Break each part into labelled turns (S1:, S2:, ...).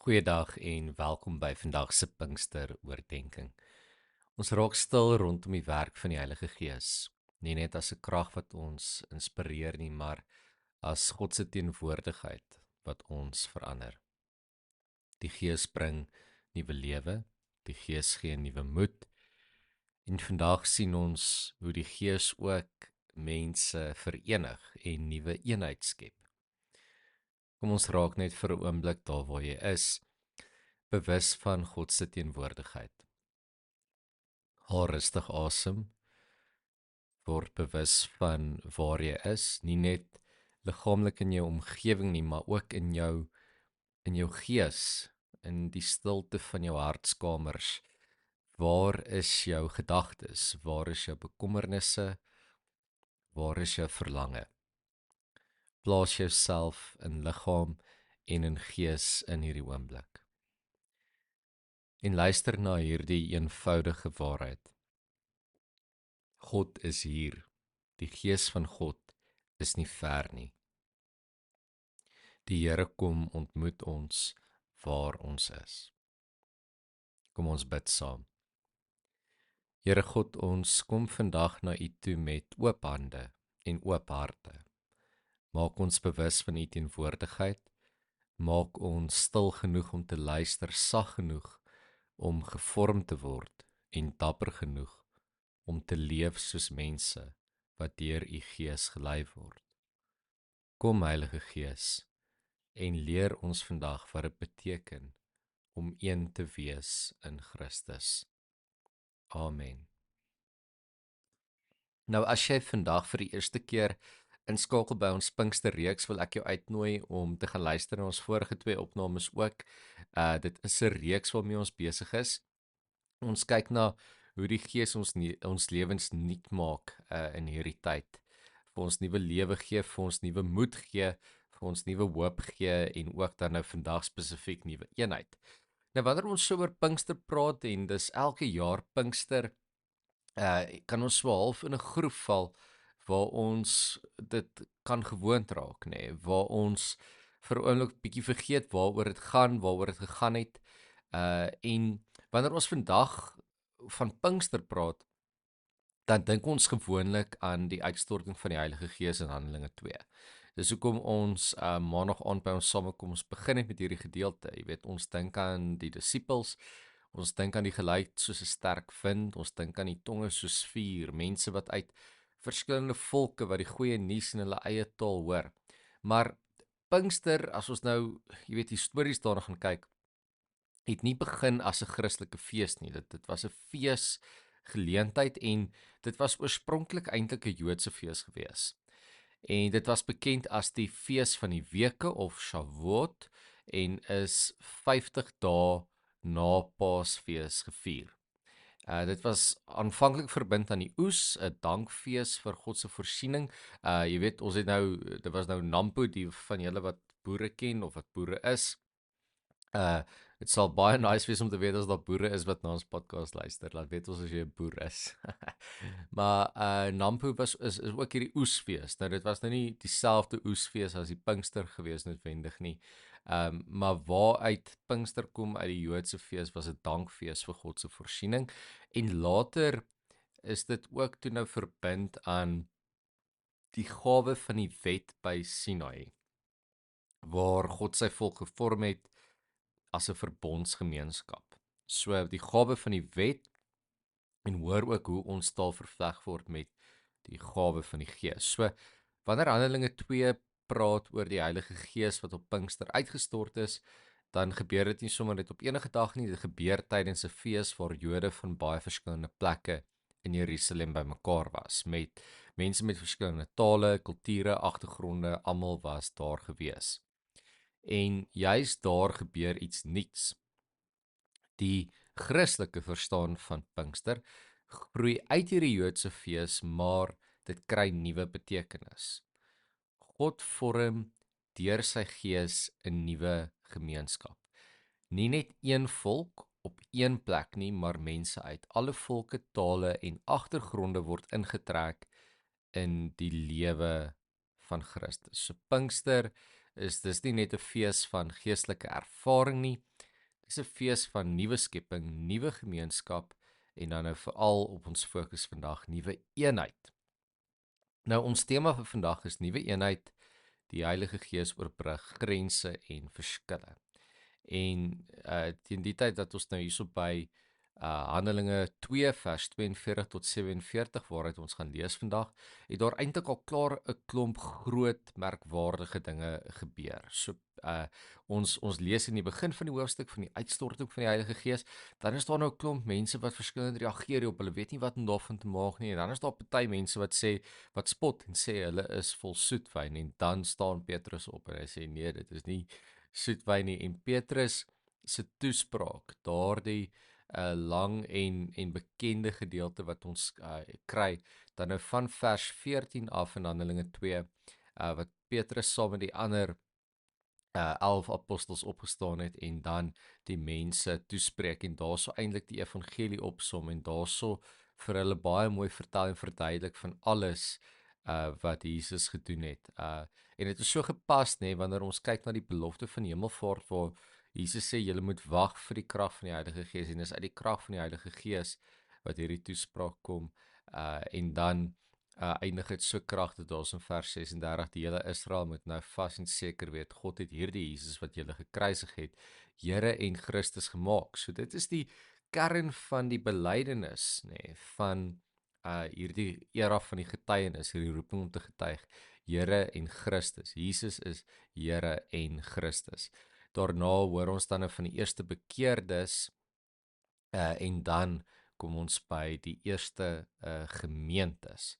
S1: Goeiedag en welkom by vandag se Pinkster oordeenking. Ons raak stil rondom die werk van die Heilige Gees, nie net as 'n krag wat ons inspireer nie, maar as God se teenwoordigheid wat ons verander. Die Gees bring nuwe lewe, die Gees gee nuwe moed en vandag sien ons hoe die Gees ook mense verenig en nuwe eenheid skep. Kom ons raak net vir 'n oomblik daar waar jy is, bewus van God se teenwoordigheid. Haal rustig asem, word bewus van waar jy is, nie net liggaamlik in jou omgewing nie, maar ook in jou gees, in die stilte van jou hartskamers. Waar is jou gedagtes? Waar is jou bekommernisse? Waar is jou verlange? Plaas jouself in liggaam en in gees in hierdie oomblik. En luister na hierdie eenvoudige waarheid. God is hier. Die Gees van God is nie ver nie. Die Here kom ontmoet ons waar ons is. Kom ons bid saam. Here God, ons kom vandag na U toe met oop hande en oop harte. Maak ons bewus van U teenwoordigheid. Maak ons stil genoeg om te luister, sag genoeg om gevorm te word en dapper genoeg om te leef soos mense wat deur U Gees gelei word. Kom Heilige Gees en leer ons vandag wat dit beteken om een te wees in Christus. Amen. Nou as jy vandag vir die eerste keer inskakel by ons Pinksterreeks, wil ek jou uitnooi om te gaan luister na ons vorige 2 opnames ook. Dit is 'n reeks waarmee ons besig is. Ons kyk na hoe die Gees ons lewens nuut maak in hierdie tyd. Vir ons nuwe lewe gee, vir ons nuwe moed gee, vir ons nuwe hoop gee en ook dan nou vandag spesifiek nuwe eenheid. Nou wanneer ons so oor Pinkster praat en dis elke jaar Pinkster, kan ons so half in 'n groef val waar ons dit kan gewoond raak, nê, waar ons vir 'n oomblik bietjie vergeet waaroor dit gaan, waaroor dit gegaan het. En wanneer ons vandag van Pinkster praat, dan dink ons gewoonlik aan die uitstorting van die Heilige Gees in Handelinge 2. Dis hoekom ons maandag aand by ons samekoms begin het met hierdie gedeelte. Jy weet, ons dink aan die disippels, ons dink aan die geluid soos 'n sterk wind, ons dink aan die tonge soos vuur, mense wat uit verskillende volke wat die goeie nuus in hulle eie taal hoor. Maar Pinkster, as ons nou, jy weet, histories daarna gaan kyk, het nie begin as 'n Christelike fees nie. Dit was 'n feesgeleentheid en dit was oorspronklik eintlik 'n Joodse fees gewees. En dit was bekend as die fees van die weke of Shavuot en is 50 dae na Paasfees gevier. Dit was aanvanklik verbind aan die oes, 'n dankfees vir God se voorsiening. Jy weet, ons het nou, dit was nou Nampo, die van julle wat boere ken of wat boere is. Dit sal baie nice wees om te weet as daar boere is wat na ons podcast luister. Laat weet ons as jy 'n boer is. Maar Nampo is ook hierdie oesfees. Nou dit was nou nie dieselfde oesfees as die Pinkster gewees noodwendig nie. Maar waaruit Pinkster kom uit die Joodse fees was 'n dankfees vir God se voorsiening en later is dit ook toe nou verbind aan die gawe van die wet by Sinai waar God sy volk gevorm het as 'n verbondsgemeenskap. So die gawe van die wet en hoor ook hoe ons taal vervleg word met die gawe van die Gees. So wanneer Handelinge 2 praat oor die Heilige Gees wat op Pinkster uitgestort is, dan gebeur dit nie sommer net op enige dag nie, dit gebeur tydens 'n fees waar Jode van baie verskillende plekke in Jerusalem bymekaar was, met mense met verskillende tale, kulture, agtergronde, almal was daar gewees. En juis daar gebeur iets nuuts. Die Christelike verstaan van Pinkster groei uit hierdie Joodse fees, maar dit kry nuwe betekenis. God vorm deur sy Gees 'n nuwe gemeenskap. Nie net een volk op een plek nie, maar mense uit alle volke, tale en agtergronde word ingetrek in die lewe van Christus. So Pinkster is dis nie net 'n fees van geestelike ervaring nie, Dis 'n fees van nuwe skepping, nuwe gemeenskap en dan nou veral op ons fokus vandag nuwe eenheid. Nou ons tema vir vandag is nuwe eenheid, die Heilige Gees oorbrug grense en verskille. En teen die tyd dat ons nou hierso by Handelinge 2 vers 42 tot 47 waaruit ons gaan lees vandag, het daar eintlik al klaar 'n klomp groot merkwaardige dinge gebeur. So ons lees in die begin van die hoofstuk van die uitstorting van die Heilige Gees, dan is daar nou 'n klomp mense wat verskillend reageer op, hulle weet nie wat om daarvan te maak nie, en dan is daar party mense wat spot en sê hulle is vol soetwyn, en dan staan Petrus op en hy sê nee, dit is nie soetwyn nie, en Petrus se toespraak, daardie lang en bekende gedeelte wat ons kry, dan nou van vers 14 af in Handelinge 2, wat Petrus saam met die ander 11 apostels opgestaan het en dan die mense toespreek en daarso eintlik die evangelie opsom en daarso vir hulle baie mooi vertel en verduidelik van alles wat Jesus gedoen het. En dit is so gepas nê, wanneer ons kyk na die belofte van die hemelvaart waar Jesus sê julle moet wag vir die krag van die Heilige Gees, en dis uit die krag van die Heilige Gees wat hierdie toespraak kom, en dan eindig dit so kragtig daar in vers 36, die hele Israel moet nou vas en seker weet, God het hierdie Jesus wat julle gekruisig het, Here en Christus gemaak. So dit is die kern van die belydenis, nê, van hierdie era van die getuienis, hierdie roeping om te getuig, Here en Christus. Jesus is Here en Christus. Daarna hoor ons dan van die eerste bekeerdes, en dan kom ons by die eerste gemeentes.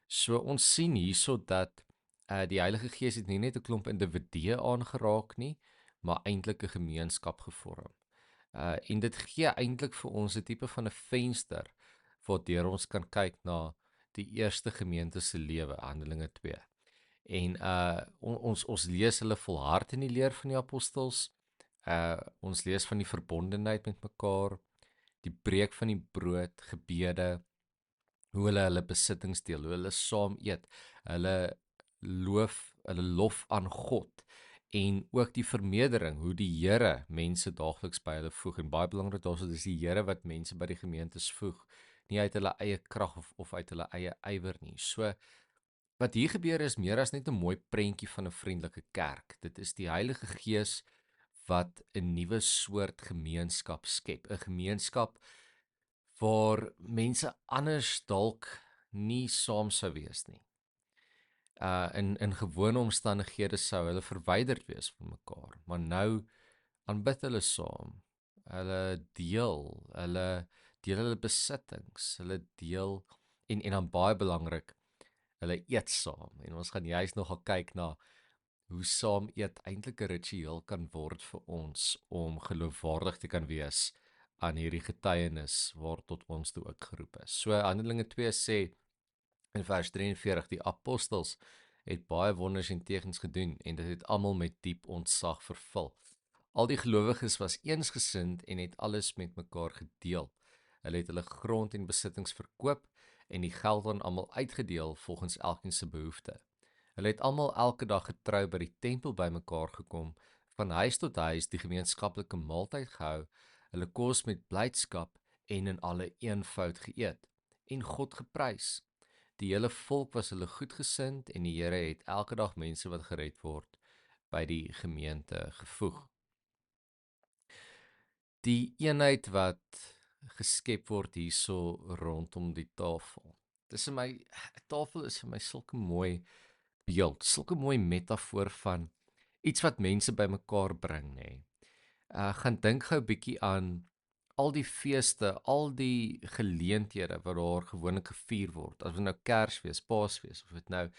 S1: So ons sien hierso dat die Heilige Gees het nie net 'n klomp individue aangeraak nie, maar eintlik 'n gemeenskap gevorm. En dit gee eintlik vir ons 'n tipe van 'n venster waardeur ons kan kyk na die eerste gemeente se lewe, Handelinge 2. En ons lees hulle volhard in die leer van die apostels. Ons lees van die verbondenheid met mekaar, die breek van die brood, gebede, hoe hulle besittings deel, hoe hulle saam eet, hulle hulle lof aan God, en ook die vermeerdering, hoe die Here mense daagliks by hulle voeg, en baie belangrik daarso, dis die Here wat mense by die gemeentes voeg, nie uit hulle eie krag of uit hulle eie ywer nie. So, wat hier gebeur is meer as net 'n mooi prentjie van 'n vriendelike kerk. Dit is die Heilige Gees wat 'n nuwe soort gemeenskap skep, 'n gemeenskap waar mense anders dalk nie saam sou wees nie. In gewone omstandighede sou hulle verwyderd wees van mekaar, maar nou aanbid hulle saam. Hulle deel hulle besittings, hulle deel en dan baie belangrik, hulle eet saam. En ons gaan juis nogal kyk na hoe saam eet eintlik 'n ritueel kan word vir ons om geloofwaardig te kan wees aan hierdie getuienis waartot ons toe ook geroep is. So Handelinge 2 sê in vers 43, die apostels het baie wonders en tekens gedoen en dit het almal met diep ontzag vervul. Al die gelowiges was eensgesind en het alles met mekaar gedeel. Hulle het hulle grond en besittings verkoop en die geld aan almal uitgedeel volgens elkeen se behoefte. Hulle het almal elke dag getrou by die tempel bymekaar gekom, van huis tot huis die gemeenskaplike maaltyd gehou, hulle kos met blydskap en in alle eenvoud geëet en God geprys. Die hele volk was hulle goedgesind en die Here het elke dag mense wat gered word by die gemeente gevoeg. Die eenheid wat geskep word hierso rondom die tafel. Dis vir my, 'n tafel is vir my sulke mooi beeld, sulke mooi metafoor van iets wat mense bymekaar bring, nê. Gaan dink gou 'n bietjie aan al die feeste, al die geleenthede wat daar gewoonlik gevier word. As dit nou Kersfees, Paasfees, of dit nou,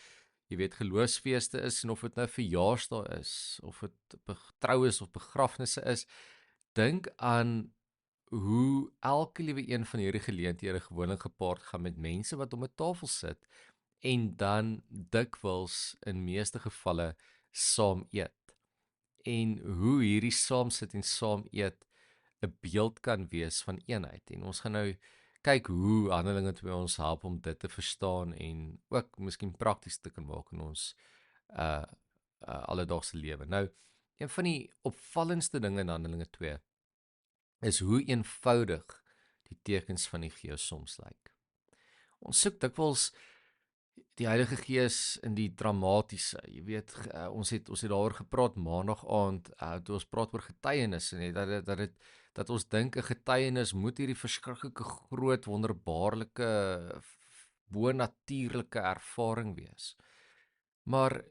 S1: jy weet, geloofsfeeste is en of dit nou verjaarsdae is, of dit troues of begrafnisse is, dink aan hoe elke liewe een van hierdie geleenthede gewoonlik gepaard gaan met mense wat om 'n tafel sit en dan dikwels in meeste gevalle saam eet. En hoe hierdie saam sit en saam eet 'n beeld kan wees van eenheid. En ons gaan nou kyk hoe Handelinge 2 ons help om dit te verstaan en ook miskien prakties te kan maak in ons uh alledaagse lewe. Nou, een van die opvallendste dinge in Handelinge 2 is hoe eenvoudig die tekens van die Gees soms lyk. Ons soek dikwels die Heilige Gees in die dramatiese. Jy weet, ons het daaroor gepraat maandag aand, toe ons praat oor getuienis en dat ons dink 'n getuienis moet hierdie verskriklike groot wonderbaarlike bonatuurlike ervaring wees. Maar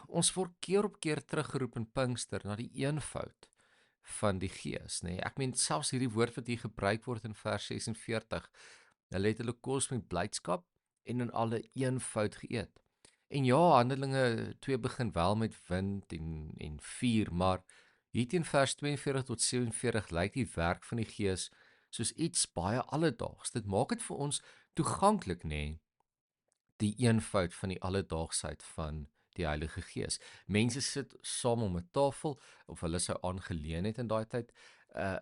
S1: ons word keer op keer teruggeroep in Pinkster na die eenvoud van die Gees, nê. Ek meen selfs hierdie woord wat hier gebruik word in vers 46, hulle kos met blydskap en in alle eenvoud geëet. En ja, Handelinge 2 begin wel met wind en vuur, maar hier teen vers 42 tot 47 lyk die werk van die Gees soos iets baie alledaags. Dit maak dit vir ons toeganklik, nê, die eenvoud van die alledaagsheid van die Heilige Gees. Mense sit saam om 'n tafel of hulle sou aangeleen het in daai tyd,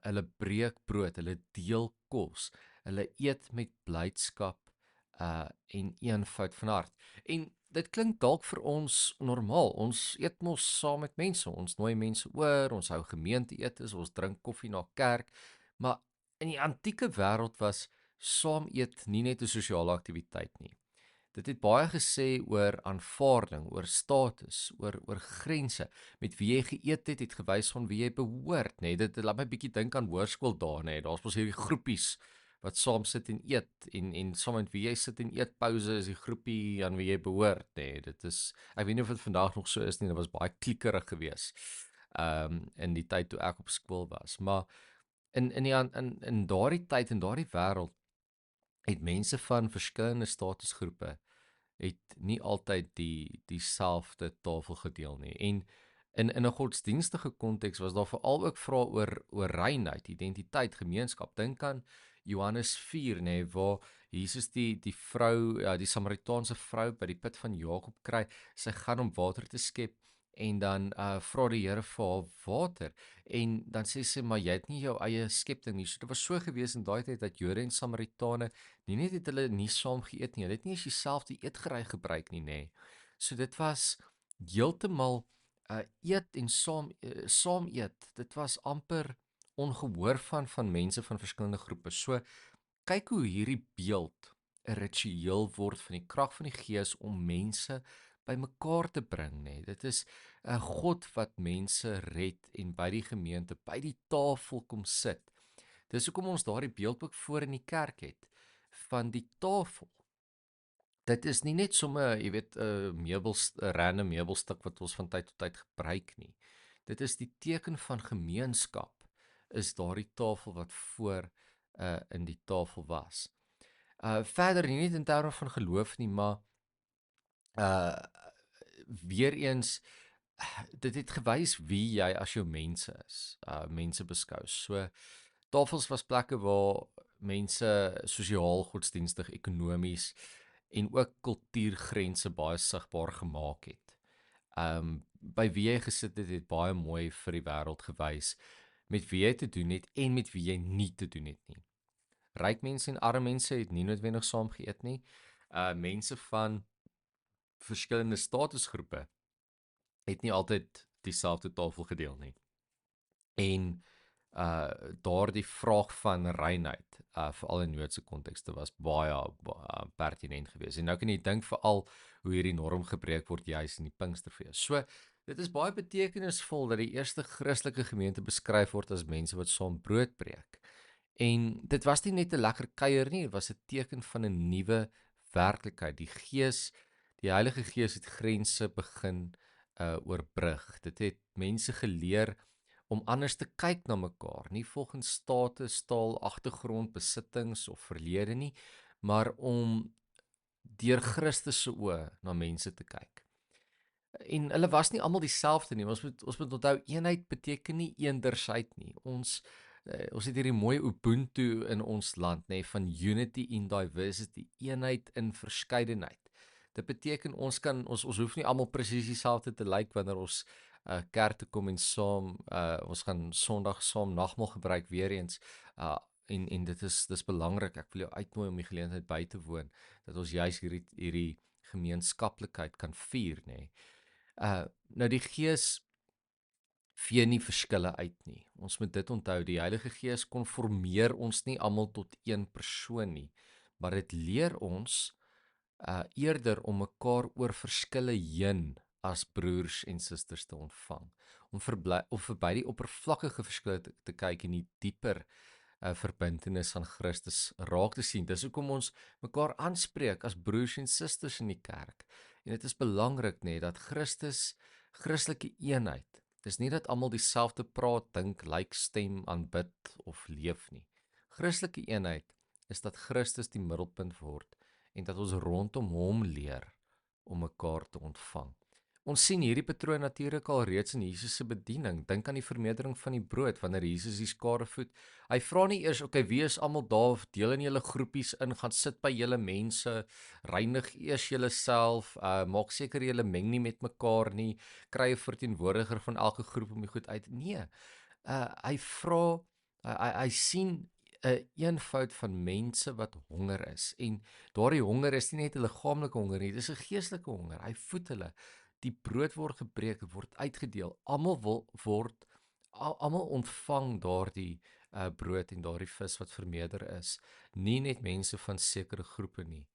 S1: hulle breek brood, hulle deel kos, hulle eet met blydskap en eenvoud van hart. En dit klink dalk vir ons normaal. Ons eet mos saam met mense. Ons nooi mense oor, ons hou gemeente-etes, ons drink koffie na kerk. Maar in die antieke wêreld was saam eet nie net 'n sosiale aktiwiteit nie. Dit het baie gesê oor aanvaarding, oor status, oor grense. Met wie jy geëet het, het gewys van wie jy behoort, nê. Dit laat my bietjie dink aan hoërskool dae, nê. Daar's mos hierdie groepies wat saam sit en eet en saam met wie jy sit en eet pouse is die groepie aan wie jy behoort, nê. Dit is ek weet nie of dit vandag nog so is nie, dit was baie kliekerig geweest. In die tyd toe ek op skool was, maar in daardie tyd en daardie wêreld het mense van verskillende statusgroepe het nie altyd dieselfde tafel gedeel nie. En in 'n godsdienstige konteks was daar veral ook vrae oor reinheid, identiteit, gemeenskap. Dink aan Johannes 4, nê, waar Jesus die vrou, ja, die Samaritaanse vrou by die put van Jakob kry. Sy gaan om water te skep en dan vra die Here vir haar water en dan sê sy maar jy het nie jou eie skepting nie. So dit was so gewees in daai tyd dat Jode en Samaritane nie net het hulle nie saam geëet nie, hulle het nie eens dieselfde eetgerei gebruik nie, nê. So dit was heeltemal eet en saam eet. Dit was amper ongehoor van mense van verskillende groepe. So kyk hoe hierdie beeld 'n ritueel word van die krag van die Gees om mense bymekaar te bring, nê. Dit is 'n God wat mense red en by die gemeente, by die tafel kom sit. Dis hoekom ons daardie beeld ook voor in die kerk het van die tafel. Dit is nie net sommer, jy weet, 'n random meubelstuk wat ons van tyd tot tyd gebruik nie. Dit is die teken van gemeenskap, is daardie tafel wat voor in die tafel was. Verder nie net in terme van geloof nie, maar uh weer eens dit het gewys wie jy as jou mense is. Mense beskou. So tafels was plekke waar mense sosiaal, godsdienstig, ekonomies en ook kultuurgrense baie sigbaar gemaak het. By wie jy gesit het, het baie mooi vir die wêreld gewys met wie jy te doen het en met wie jy nie te doen het nie. Ryk mense en arme mense het nie noodwendig saam geëet nie. Mense van verskillende statusgroepe het nie altyd dieselfde tafel gedeel nie. En daardie vraag van reinheid, veral in Joodse kontekste was baie pertinent geweest. En nou kan jy dink veral hoe hierdie norm gebreek word juis in die Pinksterfees. So dit is baie betekenisvol dat die eerste Christelike gemeente beskryf word as mense wat saam brood breek. En dit was nie net 'n lekker kuier nie, dit was 'n teken van 'n nuwe werklikheid. Die Heilige Gees het grense begin oorbrug. Dit het mense geleer om anders te kyk na mekaar, nie volgens status, taal, agtergrond, besittings of verlede nie, maar om deur Christus se oë na mense te kyk. En hulle was nie almal dieselfde nie. Ons moet onthou eenheid beteken nie eendersheid nie. Ons het hierdie mooi Ubuntu in ons land, nê, van unity in diversity, eenheid in verskeidenheid. Dit beteken ons hoef nie almal presies dieselfde te lyk wanneer ons kerk toe kom en saam ons gaan Sondag saam nagmaal gebruik weer eens en dis belangrik. Ek wil jou uitnooi om die geleentheid by te woon dat ons juis hierdie gemeenskaplikheid kan vier, nê. Nou die Gees vee nie verskille uit nie. Ons moet dit onthou, die Heilige Gees konformeer ons nie almal tot een persoon nie, maar dit leer ons eerder om mekaar oor verskille heen as broers en susters te ontvang. Om verby die oppervlakkige verskille te kyk en die dieper verbintenis aan Christus raak te sien. Dis hoekom ons mekaar aanspreek as broers en susters in die kerk. En dit is belangrik dat Christelike eenheid. Dis nie dat almal dieselfde praat, dink, lyk, stem, aanbid of leef nie. Christelike eenheid is dat Christus die middelpunt word en dat ons rondom hom leer om mekaar te ontvang. Ons sien hierdie patroon natuurlik al reeds in Jesus se bediening. Dink aan die vermeerdering van die brood wanneer Jesus die skare voed. Hy vra nie eers, "Oké, wie is almal daar? Of deel in julle groepies in, gaan sit by julle mense, reinig eers julleself, maak seker julle meng nie met mekaar nie, kry 'n verteenwoordiger van elke groep om die goed uit." Nee. Hy vra hy sien 'n eenvoud van mense wat honger is en daardie honger is nie net 'n liggaamlike honger nie, dis 'n geestelike honger. Hy voed hulle. Die brood word gebreek, word uitgedeel. Almal ontvang daardie brood en daardie vis wat vermeerder is, nie net mense van sekere groepe nie.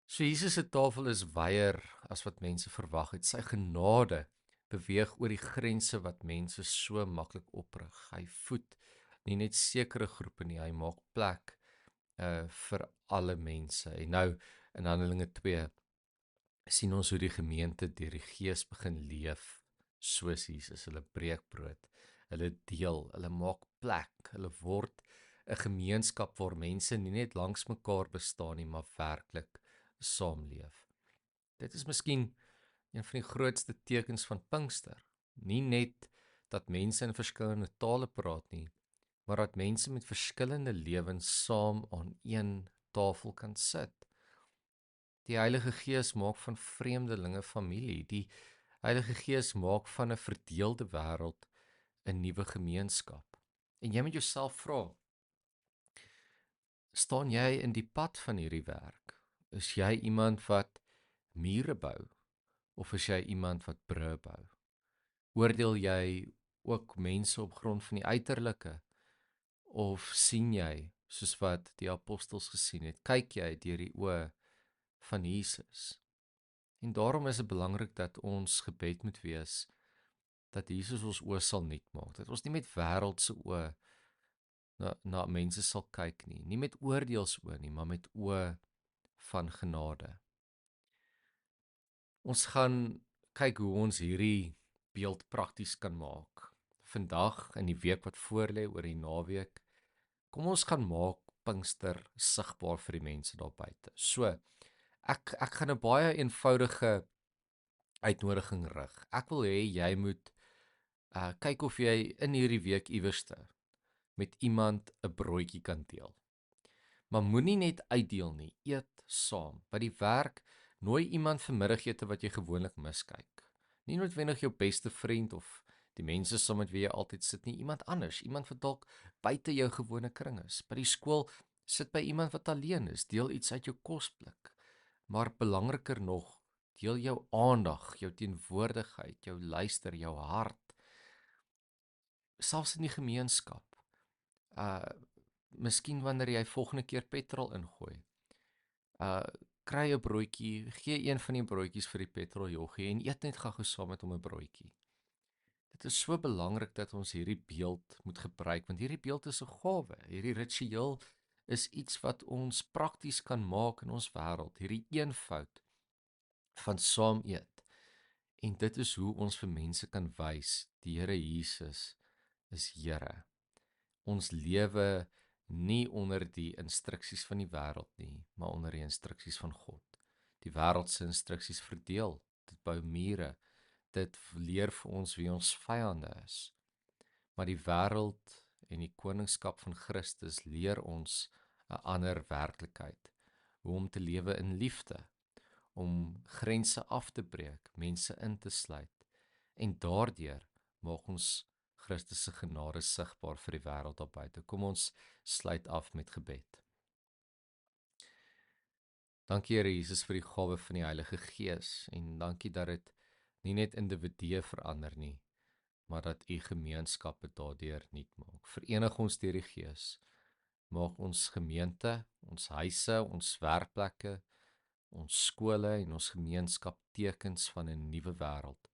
S1: So Jesus se tafel is wyer as wat mense verwag het. Sy genade beweeg oor die grense wat mense so maklik oprig. Hy voed nie net sekere groepe nie, hy maak plek vir alle mense. En nou in Handelinge 2 sien ons hoe die gemeente deur die Gees begin leef soos Jesus. Hulle breek brood, hulle deel, hulle maak plek, hulle word 'n gemeenskap waar mense nie net langs mekaar bestaan nie, maar werklik saamleef. Dit is miskien een van die grootste tekens van Pinkster. Nie net dat mense in verskillende tale praat nie, maar dat mense met verskillende lewens saam aan een tafel kan sit. Die Heilige Gees maak van vreemdelinge familie. Die Heilige Gees maak van 'n verdeelde wêreld 'n nuwe gemeenskap. En jy moet jouself vra, staan jy in die pad van hierdie werk? Is jy iemand wat mure bou of is jy iemand wat brûe bou? Oordeel jy ook mense op grond van die uiterlike of sien jy soos wat die apostels gesien het? Kyk jy deur die oë van Jesus? En daarom is dit belangrik dat ons gebed moet wees dat Jesus ons oë sal nuut maak, dat ons nie met wêreldse oë na mense sal kyk nie met oordeelsoë nie, maar met oë van genade. Ons gaan kyk hoe ons hierdie beeld prakties kan maak. Vandag in die week wat voorlê oor die naweek, kom ons gaan maak Pinkster sigbaar vir die mense daar buite. So, ek gaan 'n baie eenvoudige uitnodiging rig. Ek wil hê jy moet kyk of jy in hierdie week iewerste met iemand 'n broodjie kan deel. Maar moenie net uitdeel nie, eet saam. By die werk nooi iemand vir middagete wat jy gewoonlik miskyk. Nie noodwendig jou beste vriend of die mense saam met wie jy altyd sit nie, iemand anders, iemand wat dalk buite jou gewone kring is. By die skool sit by iemand wat alleen is, deel iets uit jou kosblik. Maar belangriker nog, deel jou aandag, jou teenwoordigheid, jou luister, jou hart, selfs in die gemeenskap. Uh Miskien wanneer jy volgende keer petrol ingooi. Uh Kry 'n broodjie, gee een van die broodjies vir die petroljoggie en eet net gou saam met hom 'n broodjie. Dit is so belangrik dat ons hierdie beeld moet gebruik want hierdie beeld is 'n gawe. Hierdie ritueel is iets wat ons prakties kan maak in ons wêreld. Hierdie eenvoud van saam eet. En dit is hoe ons vir mense kan wys die Here Jesus is Here. Ons lewe nie onder die instruksies van die wêreld nie, maar onder die instruksies van God. Die wêreld se instruksies verdeel, dit bou mure, dit leer vir ons wie ons vyande is. Maar die wêreld en die koningskap van Christus leer ons 'n ander werklikheid, hoe om te lewe in liefde, om grense af te breek, mense in te sluit en daardeur maak ons Christus se genade sigbaar vir die wêreld daar buite. Kom ons sluit af met gebed. Dankie Here Jesus vir die gawe van die Heilige Gees en dankie dat dit nie net individue verander nie, maar dat U gemeenskappe daardeur nuut maak. Verenig ons deur die Gees. Maak ons gemeente, ons huise, ons werkplekke, ons skole en ons gemeenskap tekens van 'n nuwe wêreld.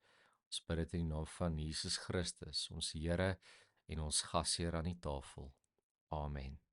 S1: Ons bid dit in die naam van Jesus Christus, ons Here en ons gasheer aan die tafel. Amen.